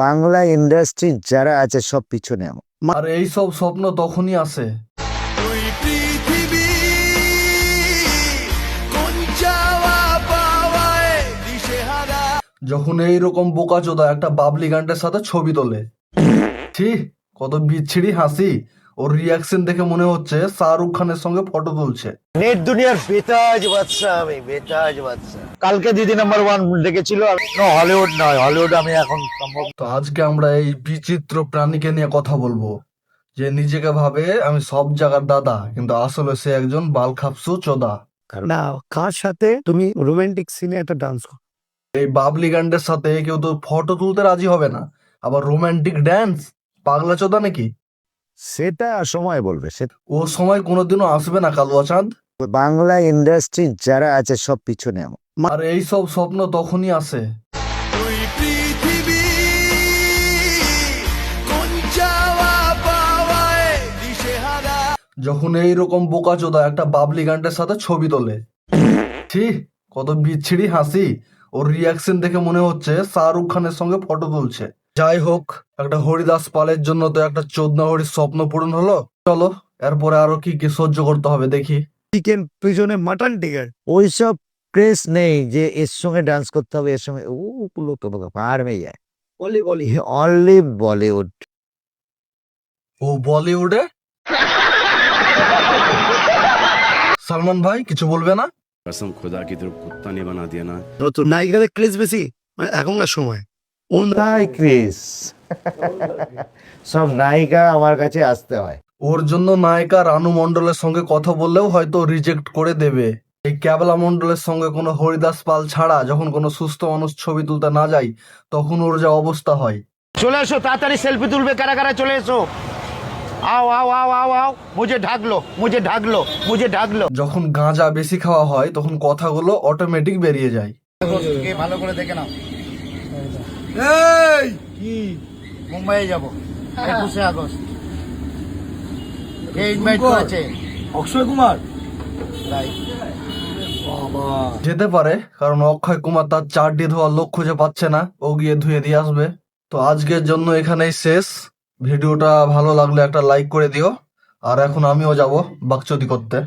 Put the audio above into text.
Bangla industry যারা আছে সব পিছনে আমার। আর এই সব স্বপ্ন তখনই আসে তুই পৃথিবী কোন চাওয়া পাওয়ায় দিশেহারা যখন এইরকম বোকাচোদা একটা বাবলি গান্ডের সাথে ছবি তোলে। ছি, কত বিচ্ছিরি হাসি। ওর রিয়াকশন দেখে মনে হচ্ছে শাহরুখ খানের সঙ্গে ফটো তুলছে। নেট দুনিয়ার বেতাজ বাদশা, আমি বেতাজ বাদশা। কালকে দিদি নাম্বার 1 ডেকেছিল। হলিউড নয়, হলিউড আমি এখন সম্ভব। তো আজকে আমরা এই বিচিত্র প্রাণীকে নিয়ে কথা বলবো, যে নিজেকে ভাবে আমি সব জায়গার দাদা, কিন্তু আসলে সে একজন বালখাপসু চোদা। না, কার সাথে তুমি রোমান্টিক সিনে একটা ডান্স করো? এই বাবলি গান্ডের সাথে কেউ তো ফটো তুলতে রাজি হবে না, আবার রোমান্টিক ড্যান্স। পাগলা চোদা নাকি? সেটা সময় বলবে। সে ও সময় কোনোদিনও আসবে না কালুয়া চাঁদ। বাংলা ইন্ডাস্ট্রি যারা আছে সব পিছনে আমার। আর এই সব স্বপ্ন তখনই আসে তুই পৃথিবী কোন চাওয়া পাওয়ায় দিশেহারা যখন এইরকম বোকাচোদা একটা বাবলি গান্ডের সাথে ছবি তোলে। ছি, কত বিচ্ছিরি হাসি। ওর রিয়াকশন দেখে মনে হচ্ছে শাহরুখ খানের সঙ্গে ফটো তুলছে। যাই হোক, একটা হরিদাস পালের জন্য তো একটা চোদনা হরির স্বপ্ন পূরণ হলো। চলো এরপরে আরো কি কি সহ্য করতে হবে দেখি। চিকেন পিছনে মাটন টিকার। ওইসব ক্রেজ নেই যে এর সঙ্গে ডান্স করতে হবে, এর সঙ্গে ওগুলো তো পার মেয়ে যায়। বলি বলি অনলি বলিউড। ও বলিউডে? সালমান ভাই কিছু বলবে না? कसम खुदा की तरफ कुत्ता नहीं बना दिया ना। নতুন নায়িকাদের ক্রেজ বেশি মানে এখনকার সময়। তাই ক্রেজ। সব নায়িকা আমার কাছে আসতে হয়। ওর জন্য নায়িকা রানু মণ্ডলের সঙ্গে কথা বললেও হয়তো রিজেক্ট করে দেবে। এই ক্যাবলা মণ্ডলের সঙ্গে কোনো হরিদাস পাল ছাড়া যখন কোনো সুস্থ মানুষ ছবি তুলতে না যায়, তখন ওর যা অবস্থা হয়। চলে এসো তাড়াতাড়ি সেলফি তুলবে, কারা কারা চলে এসো। আও আও আও আও আও, মুঝে ঢাকলো মুঝে ঢাকলো মুঝে ঢাকলো। যখন গাঁজা বেশি খাওয়া হয় তখন কথাগুলো অটোমেটিক বেরিয়ে যায়। ভালো করে দেখে নাও। কি মুম্বাই যাব 21 আগস্ট এই ইনভাইট করেছে অক্ষয় কুমার। যেতে পারে, কারণ অক্ষয় কুমার তার চারটি ধোয়া লোক খুঁজে পাচ্ছে না, ও গিয়ে ধুয়ে দিয়ে আসবে। তো আজকের জন্য এখানেই শেষ। ভিডিওটা ভালো লাগলে একটা লাইক করে দিও। আর এখন আমিও যাব বাকচুদি করতে।